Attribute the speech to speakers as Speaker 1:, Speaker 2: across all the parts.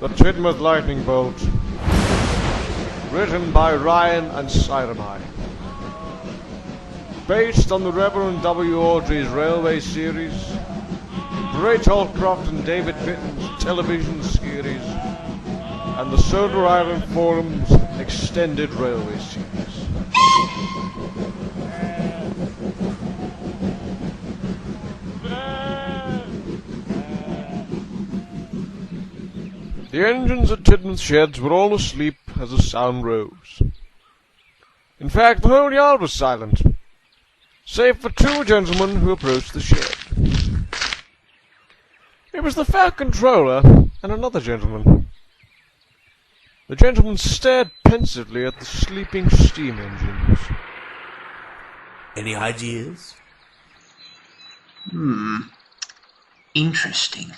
Speaker 1: The Tidmouth Lightningbolt. Written by Ryan and Ciremi. Based on the Reverend W. Awdry Railway Series, Great Holcroft and David Bitten's television series, and the Soda Island Forum's extended railway series. The engines at Tidmouth sheds were all asleep as the sound rose. In fact, the whole yard was silent, save for two gentlemen who approached the shed. It was the Fat Controller and another gentleman. The gentleman stared pensively at the sleeping steam engines.
Speaker 2: Any ideas?
Speaker 3: Interesting.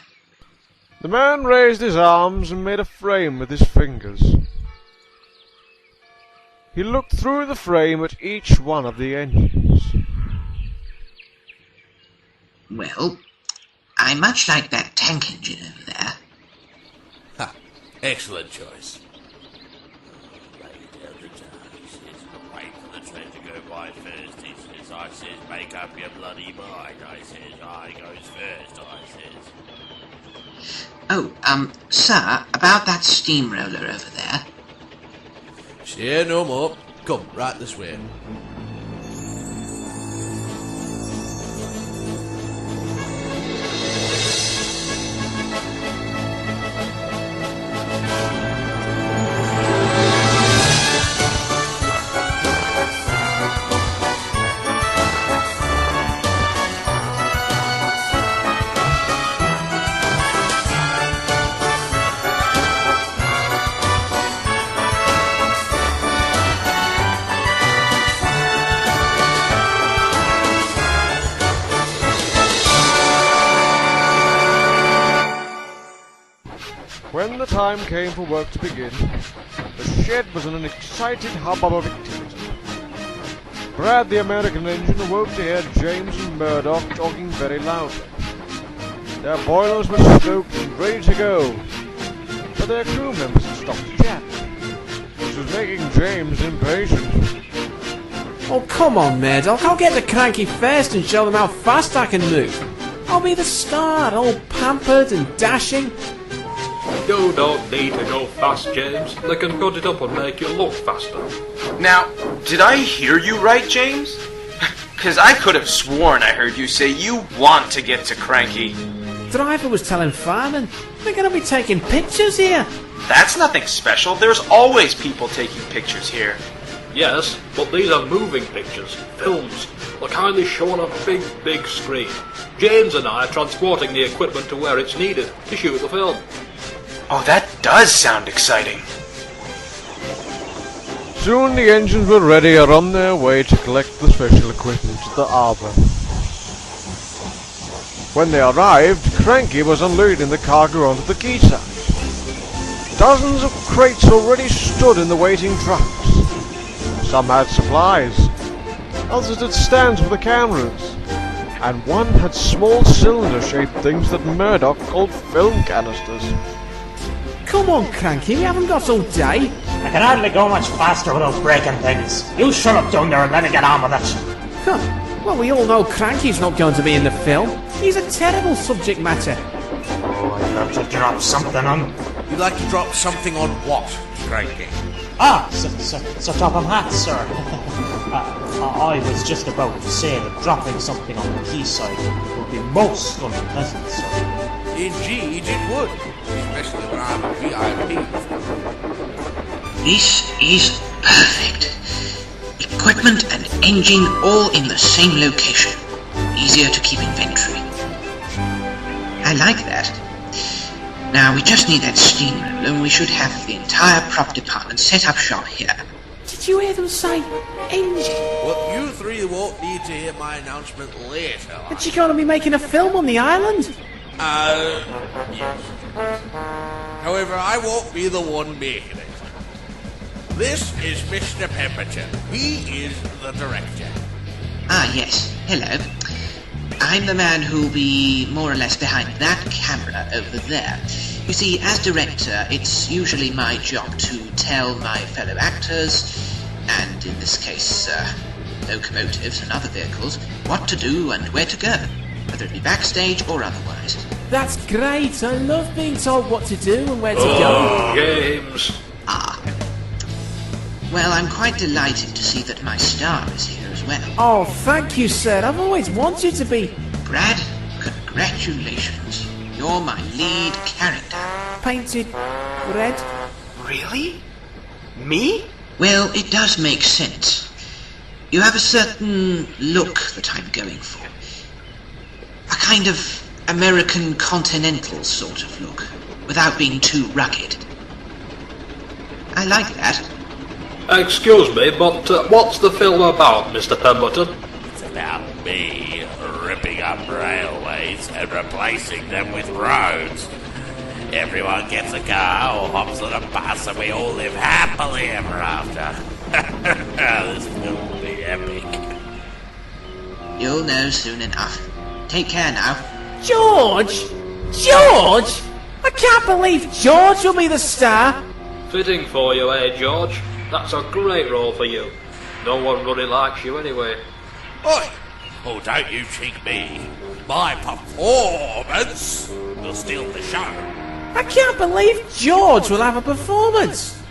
Speaker 1: The man raised his arms and made a frame with his fingers. He looked through the frame at each one of the engines.
Speaker 3: Well, I much like that tank engine over there.
Speaker 2: Ha! Excellent choice.
Speaker 4: Wait for the train to go by first, he says. I says, make up your bloody mind. I says, I goes first, I says.
Speaker 3: Oh, sir, about that steamroller over there.
Speaker 2: Say no more. Come, right this way.
Speaker 1: When the time came for work to begin, the shed was in an excited hubbub of activity. Brad, the American engine, awoke to hear James and MURDOCH talking very loudly. Their boilers were stoked and ready to go, but their crew members had stopped to chat, which was making James impatient.
Speaker 5: Oh, come on, MURDOCH. I'll get the Cranky first and show them how fast I can move. I'll be the star, all pampered and dashing.
Speaker 6: You don't need to go fast, James. They can cut it up and make you look faster.
Speaker 7: Now, did I hear you right, James? Because I could have sworn I heard you say you want to get to Cranky.
Speaker 5: Driver was telling firemen, we're going to be taking pictures here.
Speaker 7: That's nothing special. There's always people taking pictures here.
Speaker 6: Yes, but these are moving pictures, films. They're kindly shown on a big, big screen. James and I are transporting the equipment to where it's needed to shoot the film.
Speaker 7: Oh, that does sound exciting.
Speaker 1: Soon the engines were ready and on their way to collect the special equipment at the harbour. When they arrived, Cranky was unloading the cargo onto the quayside. Dozens of crates already stood in the waiting trucks. Some had supplies, others had stands for the cameras, and one had small cylinder-shaped things that MURDOCH called film canisters.
Speaker 5: Come on, Cranky, we haven't got all day.
Speaker 8: I can hardly go much faster without breaking things. You shut up down there and let me get on with it.
Speaker 5: Huh. Well, we all know Cranky's not going to be in the film. He's a terrible subject matter.
Speaker 8: Oh, I'd love to drop something on...
Speaker 2: You'd like to drop something on what, Cranky?
Speaker 8: So top of hat, sir. I was just about to say that dropping something on the quayside would be most unpleasant, sir.
Speaker 2: Indeed it would, especially when I'm a VIP.
Speaker 3: This is perfect. Equipment and engine all in the same location. Easier to keep inventory. I like that. Now we just need that steamroller and we should have the entire prop department set up shop here.
Speaker 5: Did you hear them say engine?
Speaker 2: Well, you three won't need to hear my announcement later.
Speaker 5: Are you going to be making a film on the island?
Speaker 2: Yes. However, I won't be the one making it. This is Mr. Pemberton. He is the director.
Speaker 3: Ah, yes. Hello. I'm the man who'll be more or less behind that camera over there. You see, as director, it's usually my job to tell my fellow actors, and in this case, locomotives and other vehicles, what to do and where to go, whether it be backstage or otherwise.
Speaker 5: That's great. I love being told what to do and where to go.
Speaker 6: James.
Speaker 3: Ah. Well, I'm quite delighted to see that my star is here as well.
Speaker 5: Oh, thank you, sir. I've always wanted to be...
Speaker 3: Brad, congratulations. You're my lead character.
Speaker 5: painted red.
Speaker 7: Really? Me?
Speaker 3: Well, it does make sense. You have a certain look that I'm going for. A kind of American continental sort of look, without being too rugged. I like that.
Speaker 6: Excuse me, but what's the film about, Mr. Pemberton?
Speaker 4: It's about me ripping up railways and replacing them with roads. Everyone gets a car or hops on a bus and we all live happily ever after. This film will be epic.
Speaker 3: You'll know soon enough. Take care now.
Speaker 5: George! George! I can't believe George will be the star!
Speaker 6: Fitting for you, eh, George? That's a great role for you. No one really likes you anyway.
Speaker 4: Oi! Oh, don't you cheek me. My performance will steal the show.
Speaker 5: I can't believe George will have a performance!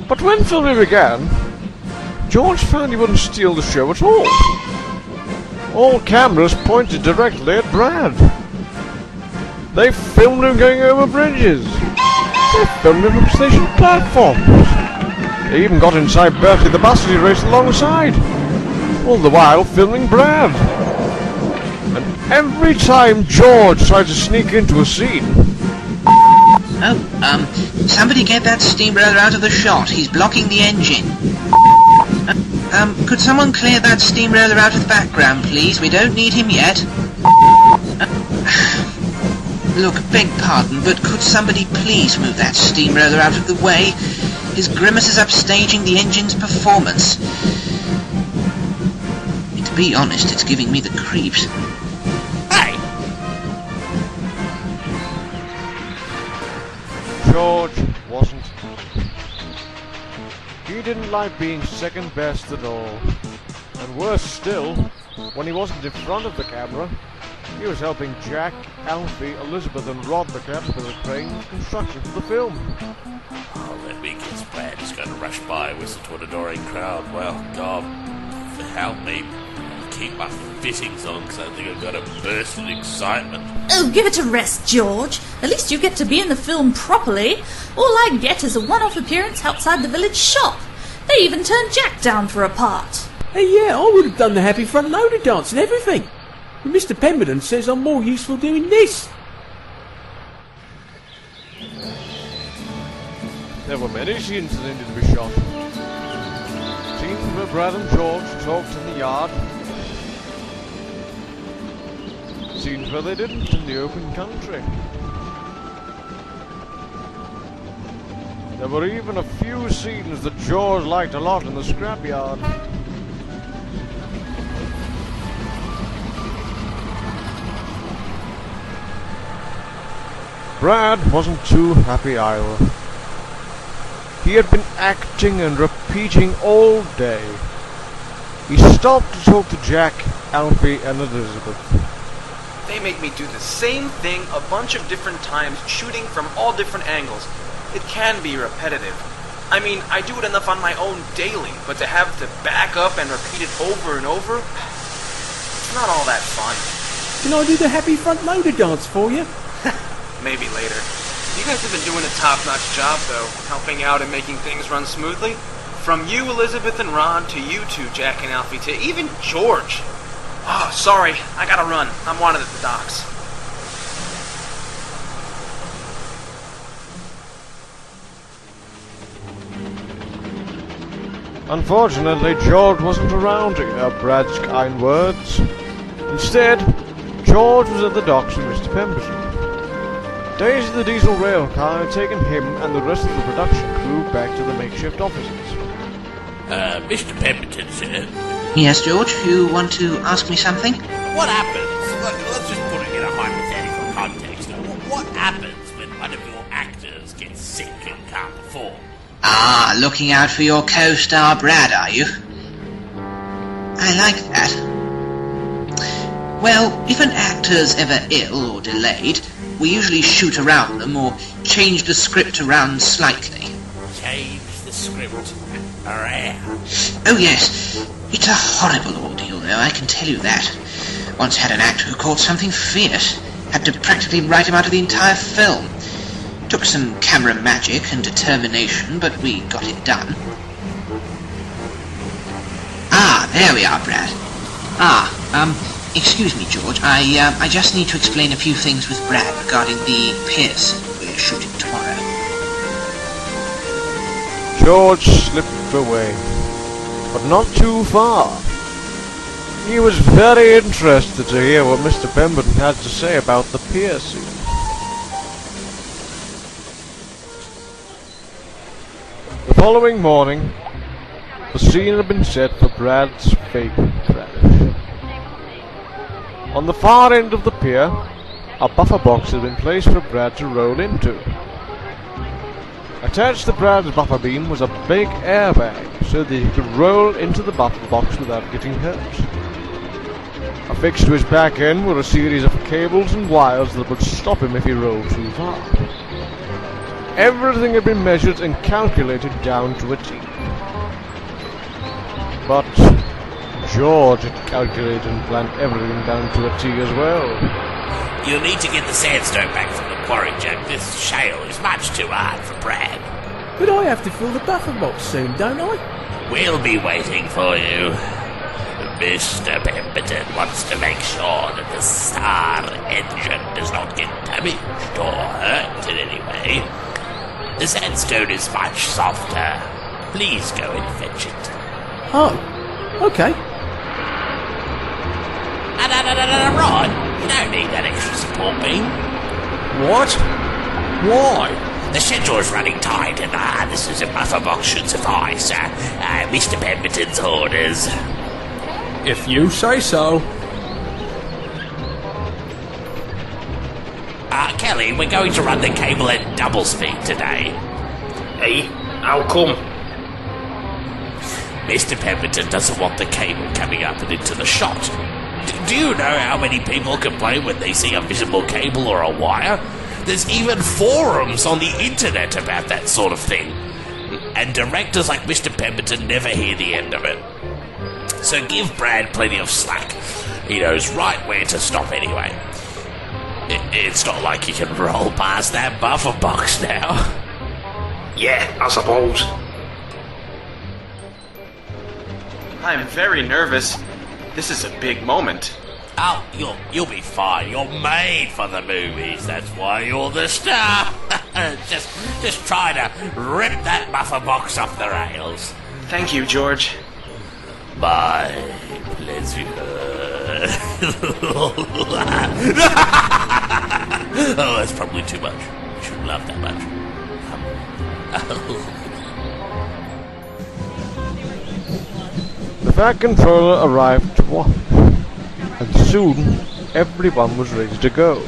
Speaker 1: But when filming began, George found he wouldn't steal the show at all. All cameras pointed directly at Brad. They filmed him going over bridges. They filmed him from station platforms. They even got inside PERCY the bus as he raced alongside. All the while filming Brad. And every time George tried to sneak into a scene...
Speaker 3: Somebody get that steamroller out of the shot. He's blocking the engine. Could someone clear that steamroller out of the background, please? We don't need him yet. Look, beg pardon, but could somebody please move that steamroller out of the way? His grimace is upstaging the engine's performance. To be honest, it's giving me the creeps.
Speaker 4: Hey!
Speaker 1: George wasn't. He didn't like being second best at all. And worse still, when he wasn't in front of the camera, he was helping Jack, Alfie, Elizabeth and Rod the Caterpillar Trainz construction for the film.
Speaker 4: Oh, that big his Brad is going to rush by and whistle to an adoring crowd. Well, God, help me keep my fittings on because I think I've got a burst of excitement.
Speaker 9: Oh, give it a rest, George. At least you get to be in the film properly. All I get is a one-off appearance outside the village shop. They even turned Jack down for a part.
Speaker 5: Hey, yeah, I would have done the happy front loader dance and everything. But Mr. Pemberton says I'm more useful doing this.
Speaker 1: There were many scenes that needed to be shot. Scenes where Brad and George talked in the yard. Scenes where they didn't in the open country. There were even a few scenes that George liked a lot in the scrapyard. Brad wasn't too happy either. He had been acting and repeating all day. He stopped to talk to Jack, Alfie and Elizabeth.
Speaker 7: They make me do the same thing a bunch of different times, shooting from all different angles. It can be repetitive. I mean, I do it enough on my own daily, but to have to back up and repeat it over and over, it's not all that fun.
Speaker 5: Can I do the happy front loader dance for you?
Speaker 7: Maybe later. You guys have been doing a top-notch job, though, helping out and making things run smoothly. From you, Elizabeth and Ron, to you two, Jack and Alfie, to even George. Oh, sorry, I gotta run. I'm wanted at the docks.
Speaker 1: Unfortunately, George wasn't around to hear Brad's kind words. Instead, George was at the docks with Mr. Pemberton. Daisy the diesel rail car had taken him and the rest of the production crew back to the makeshift offices.
Speaker 4: Mr. Pemberton, sir,
Speaker 3: Yes, George, you want to ask me something?
Speaker 4: What happens? Let's just put it in a hypothetical context. What happens when one of your actors gets sick and can't perform?
Speaker 3: Ah, looking out for your co-star Brad, are you? I like that. Well, if an actor's ever ill or delayed, we usually shoot around them or change the script around slightly.
Speaker 4: Change the script around?
Speaker 3: Oh yes, it's a horrible ordeal though, I can tell you that. Once had an actor who caught something fierce. Had to practically write him out of the entire film. Took some camera magic and determination, but we got it done. Ah, there we are, Brad. Excuse me, George. I just need to explain a few things with Brad regarding the PERCY we're shooting tomorrow.
Speaker 1: George slipped away, but not too far. He was very interested to hear what Mr. Pemberton had to say about the PERCY. The following morning, the scene had been set for Brad's fake crash. On the far end of the pier, a buffer box had been placed for Brad to roll into. Attached to Brad's buffer beam was a big airbag, so that he could roll into the buffer box without getting hurt. Affixed to his back end were a series of cables and wires that would stop him if he rolled too far. Everything had been measured and calculated down to a T. But George had calculated and planned everything down to a T as well.
Speaker 4: You'll need to get the sandstone back from the quarry, Jack. This shale is much too hard for Brad.
Speaker 5: But I have to fill the buffer box soon, don't I?
Speaker 4: We'll be waiting for you. Mr. Pemberton wants to make sure that the star engine does not get damaged or hurt in any way. The sandstone is much softer. Please go and fetch it.
Speaker 5: Oh, okay.
Speaker 4: Right. You don't need that extra support beam.
Speaker 6: What? Why?
Speaker 4: The schedule's running tight and this is a buffer box should suffice. Mr. Pemberton's orders.
Speaker 6: If you say so.
Speaker 4: Kelly, we're going to run the cable at double speed today.
Speaker 6: Hey, how come?
Speaker 4: Mr. Pemberton doesn't want the cable coming up and into the shot. Do you know how many people complain when they see a visible cable or a wire? There's even forums on the internet about that sort of thing. And directors like Mr. Pemberton never hear the end of it. So give Brad plenty of slack. He knows right where to stop anyway. It's not like you can roll past that buffer box now.
Speaker 6: Yeah, I suppose.
Speaker 7: I'm very nervous. This is a big moment.
Speaker 4: Oh, you'll be fine. You're made for the movies. That's why you're the star. just try to rip that buffer box off the rails.
Speaker 7: Thank you, George.
Speaker 4: My pleasure. Oh, that's probably too much. You shouldn't laugh that much.
Speaker 1: The Fat Controller arrived to watch, and soon everyone was ready to go.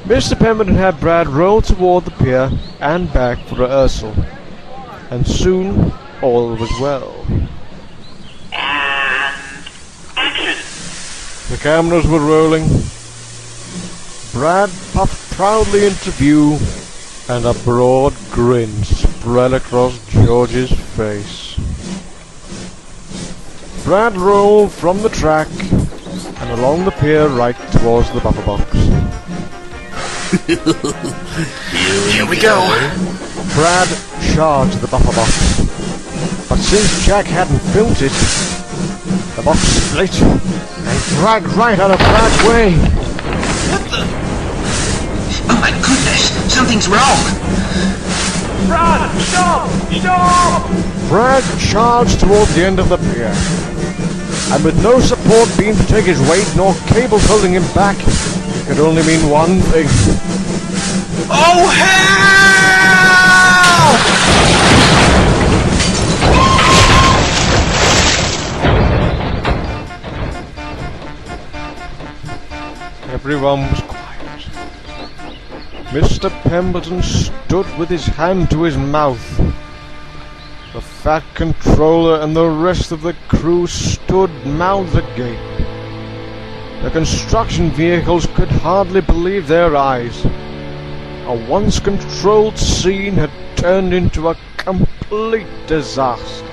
Speaker 1: Mr. Pemberton had Brad roll toward the pier and back for rehearsal, and soon all was well. The cameras were rolling. Brad puffed proudly into view, and a broad grin spread across George's face. Brad rolled from the track and along the pier right towards the buffer box.
Speaker 7: Here we go.
Speaker 1: Brad charged the buffer box, but since Jack hadn't built it, the box split and dragged right out of Brad's way.
Speaker 7: What the?
Speaker 3: Oh my goodness, something's wrong.
Speaker 6: Brad, stop! Stop!
Speaker 1: Brad charged toward the end of the pier, and with no support beam to take his weight nor cables holding him back, it could only mean one thing.
Speaker 7: Oh, hell!
Speaker 1: everyone was quiet. Mr. Pemberton stood with his hand to his mouth. The fat controller and the rest of the crew stood mouths agape. The construction vehicles could hardly believe their eyes. A once controlled scene had turned into a complete disaster.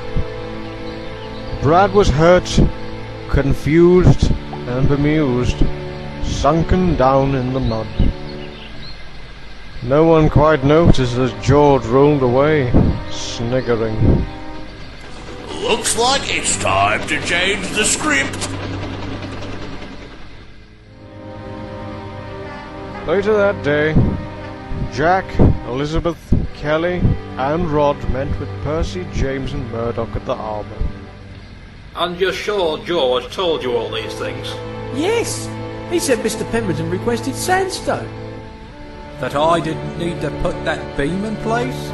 Speaker 1: Brad was hurt, confused and bemused, sunken down in the mud. No one quite noticed as George rolled away, sniggering.
Speaker 2: Looks like it's time to change the script.
Speaker 1: Later that day, Jack, Elizabeth, Kelly, and Rod met with Percy, James, and Murdoch at the harbour.
Speaker 6: And you're sure George told you all these things?
Speaker 5: Yes, he said Mr. Pemberton requested sandstone.
Speaker 10: That I didn't need to put that beam in place?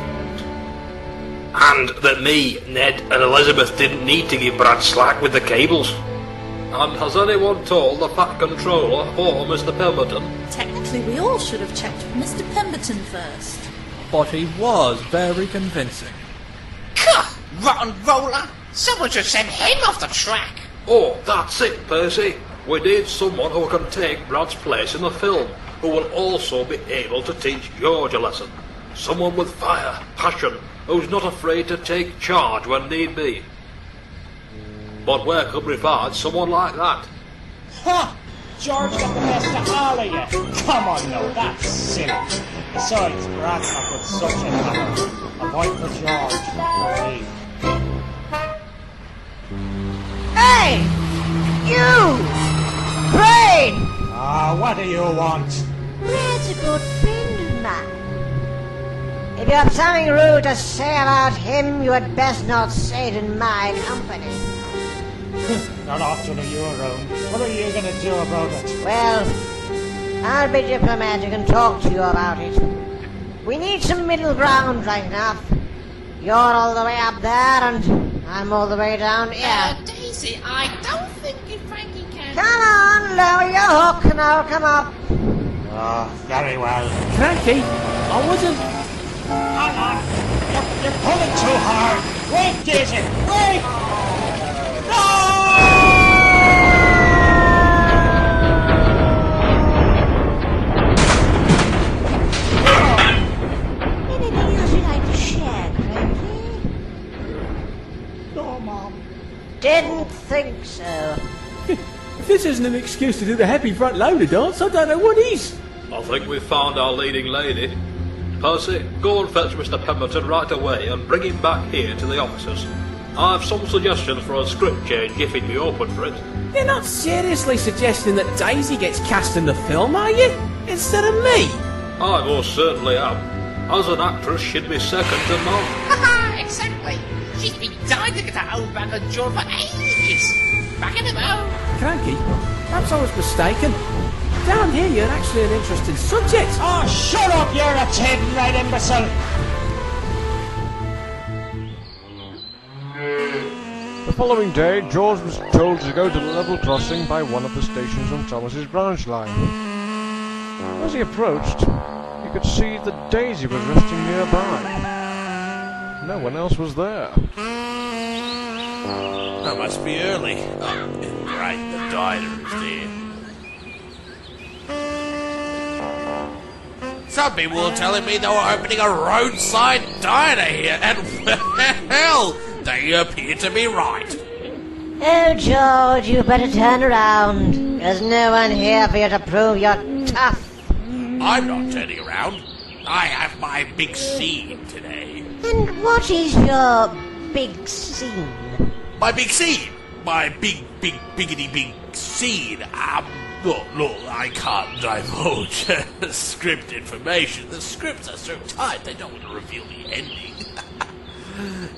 Speaker 6: And that me, Ned, and Elizabeth didn't need to give Brad slack with the cables? And has anyone told the fat controller or Mr. Pemberton?
Speaker 9: Technically, we all should have checked with Mr. Pemberton first.
Speaker 10: But he was very convincing.
Speaker 11: Rotten roller! Someone should send him off the track!
Speaker 6: Oh, that's it, Percy. We need someone who can take Brad's place in the film, who will also be able to teach George a lesson. Someone with fire, passion, who's not afraid to take charge when need be. But where could we find someone like that?
Speaker 8: Ha! George got the best of all of you. Come on, no, that's silly. Besides, Brad's not with such a hammer. A vote for George, for me.
Speaker 12: Hey! You! Brain!
Speaker 8: What do you want?
Speaker 12: Brad's a good friend of mine. If you have something rude to say about him, you had best not say it in my company.
Speaker 8: Not often are you around. What are you going to do about it?
Speaker 12: Well, I'll be diplomatic and talk to you about it. We need some middle ground right enough. You're all the way up there and I'm all the way down here.
Speaker 11: Daisy, I don't think if Frankie can...
Speaker 12: Come on, lower your hook and I'll come up.
Speaker 8: Oh, very well.
Speaker 5: Cranky, I wasn't...
Speaker 8: Hang on. You're pulling too hard. Wait, Daisy, wait! No!
Speaker 12: Anything else you'd like to share, Cranky?
Speaker 8: No, Mom.
Speaker 12: Didn't think so.
Speaker 5: If this isn't an excuse to do the happy front loader dance, I don't know what is.
Speaker 6: I think we've found our leading lady. Percy, go and fetch Mr. Pemberton right away and bring him back here to the offices. I've some suggestions for a script change if he'd be open for it.
Speaker 5: You're not seriously suggesting that Daisy gets cast in the film, are you? Instead of me?
Speaker 6: I most certainly am. As an actress, she'd be second to none.
Speaker 11: Haha, exactly. She's been dying to get her own back on George for ages. Back in him out.
Speaker 5: Cranky, perhaps I was mistaken. Down here you're actually an interesting subject.
Speaker 8: Oh, shut up, you're a tin-red imbecile.
Speaker 1: The following day, George was told to go to the level crossing by one of the stations on Thomas's branch line. As he approached, he could see that Daisy was resting nearby. No one else was there.
Speaker 2: That must be early. Oh, right, the diner is there. Some people were telling me they were opening a roadside diner here, and well, they appear to be right.
Speaker 12: Oh, George, you better turn around. There's no one here for you to prove you're tough.
Speaker 2: I'm not turning around. I have my big scene today.
Speaker 12: And what is your big scene?
Speaker 2: My big scene? My biggity big scene. Look, I can't divulge script information. The scripts are so tight, they don't want to reveal the ending.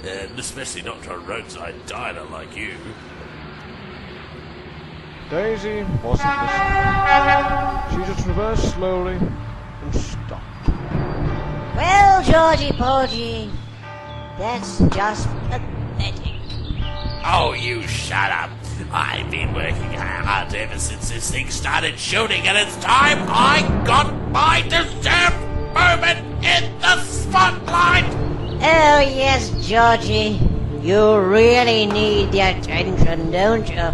Speaker 2: And especially not to a roadside diner like you.
Speaker 1: Daisy wasn't listening. She just reversed slowly and stopped.
Speaker 12: Well, Georgie Porgy, that's just pathetic.
Speaker 2: Oh, you shut up.
Speaker 4: I've been working hard ever since this thing started shooting, and it's time I got my deserved moment in the spotlight!
Speaker 12: Oh, yes, Georgie. You really need the attention, don't you?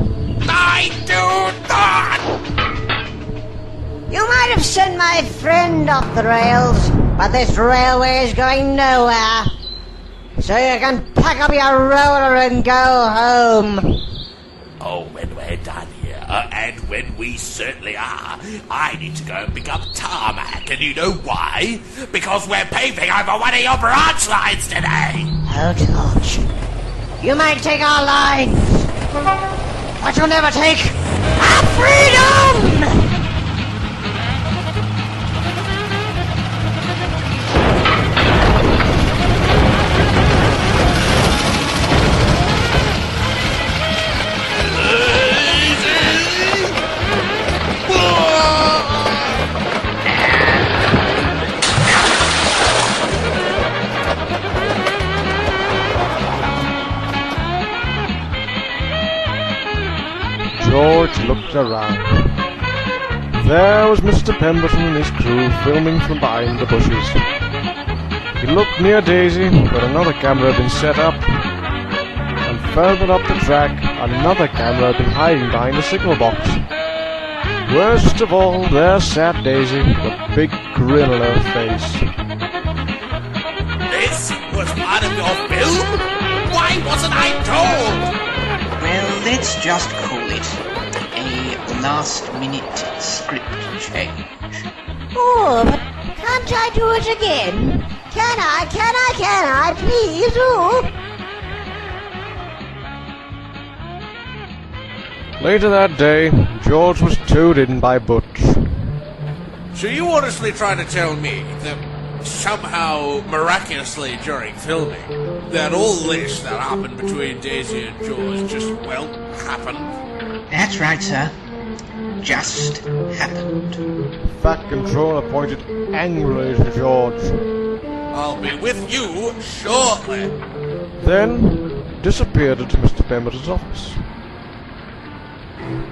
Speaker 4: I do not!
Speaker 12: You might have sent my friend off the rails, but this railway is going nowhere. So you can pack up your roller and go home.
Speaker 4: Oh, when we're done here, and when we certainly are, I need to go and pick up tarmac, and you know why? Because we're paving over one of your branch lines today!
Speaker 12: Oh, George. You might take our lines, but you'll never take our freedom!
Speaker 1: George looked around. There was Mr. Pemberton and his crew filming from behind the bushes. He looked near Daisy, but another camera had been set up. And further up the track, another camera had been hiding behind a signal box. Worst of all, there sat Daisy with a big grin on her face.
Speaker 4: This was part of your film? Why wasn't I told?
Speaker 3: Well, let's just call it a last-minute script change.
Speaker 12: Oh, but can't I do it again? Can I, please,
Speaker 1: Later that day, George was towed in by Butch.
Speaker 2: So you honestly trying to tell me that somehow, miraculously during filming, that all this that happened between Daisy and George just, well, happened?
Speaker 3: That's right, sir. Just happened.
Speaker 1: Fat Controller pointed angrily to George.
Speaker 2: I'll be with you shortly.
Speaker 1: Then disappeared into Mr. Pemberton's office.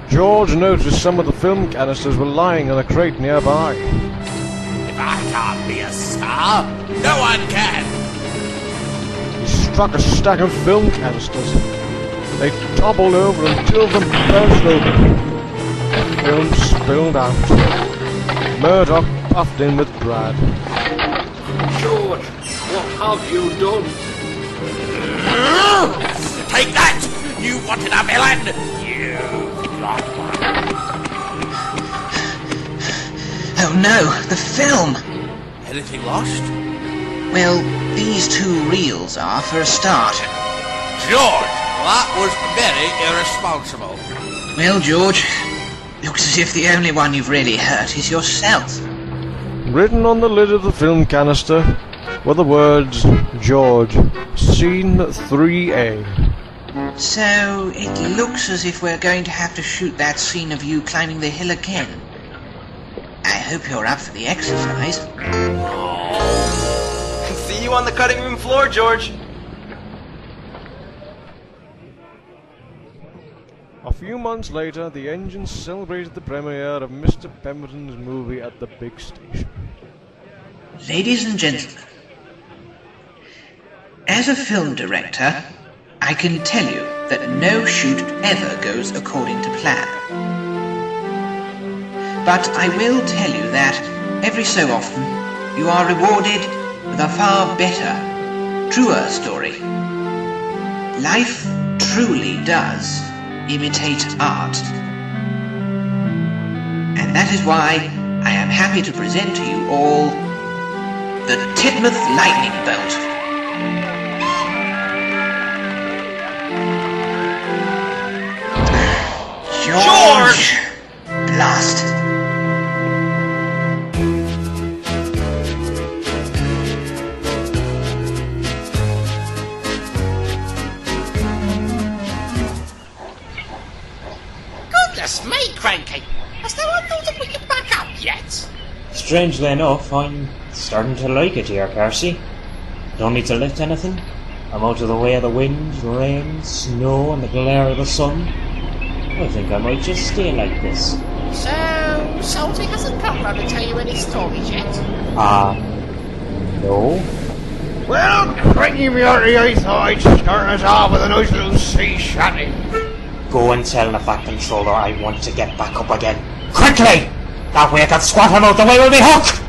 Speaker 1: George noticed some of the film canisters were lying in a crate nearby.
Speaker 4: If I can't be a star, no one can!
Speaker 1: He struck a stack of film canisters. They toppled over and two of them burst open. Film spilled out. MURDOCH puffed in with Brad.
Speaker 6: George, what have you done?
Speaker 4: Take that! You wanted a villain! You got one.
Speaker 3: Oh no, the film!
Speaker 2: Anything lost?
Speaker 3: Well, these 2 reels are for a start.
Speaker 2: George, that was very irresponsible.
Speaker 3: Well, George, looks as if the only one you've really hurt is yourself.
Speaker 1: Written on the lid of the film canister were the words, George, Scene 3A.
Speaker 3: So, it looks as if we're going to have to shoot that scene of you climbing the hill again. I hope you're up for the exercise.
Speaker 7: See you on the cutting room floor, George.
Speaker 1: A few months later, the engines celebrated the premiere of Mr. Pemberton's movie at the big station.
Speaker 3: Ladies and gentlemen, as a film director, I can tell you that no shoot ever goes according to plan. But I will tell you that every so often you are rewarded with a far better, truer story. Life truly does imitate art. And that is why I am happy to present to you all the Tidmouth Lightningbolt. George! Blast.
Speaker 11: Goodness me, Cranky! Has no one thought to put you back up yet?
Speaker 8: Strangely enough, I'm starting to like it here, PERCY. Don't need to lift anything. I'm out of the way of the wind, rain, snow, and the glare of the sun. I think I might just stay like this.
Speaker 11: So, Salty hasn't come round to tell you any stories yet?
Speaker 8: No.
Speaker 1: Well, Cranky Murdy, I thought I'd start us off with a nice little sea shanty.
Speaker 8: Go and tell the Fat Controller I want to get back up again. Quickly! That way I can squat him out the way with me hook!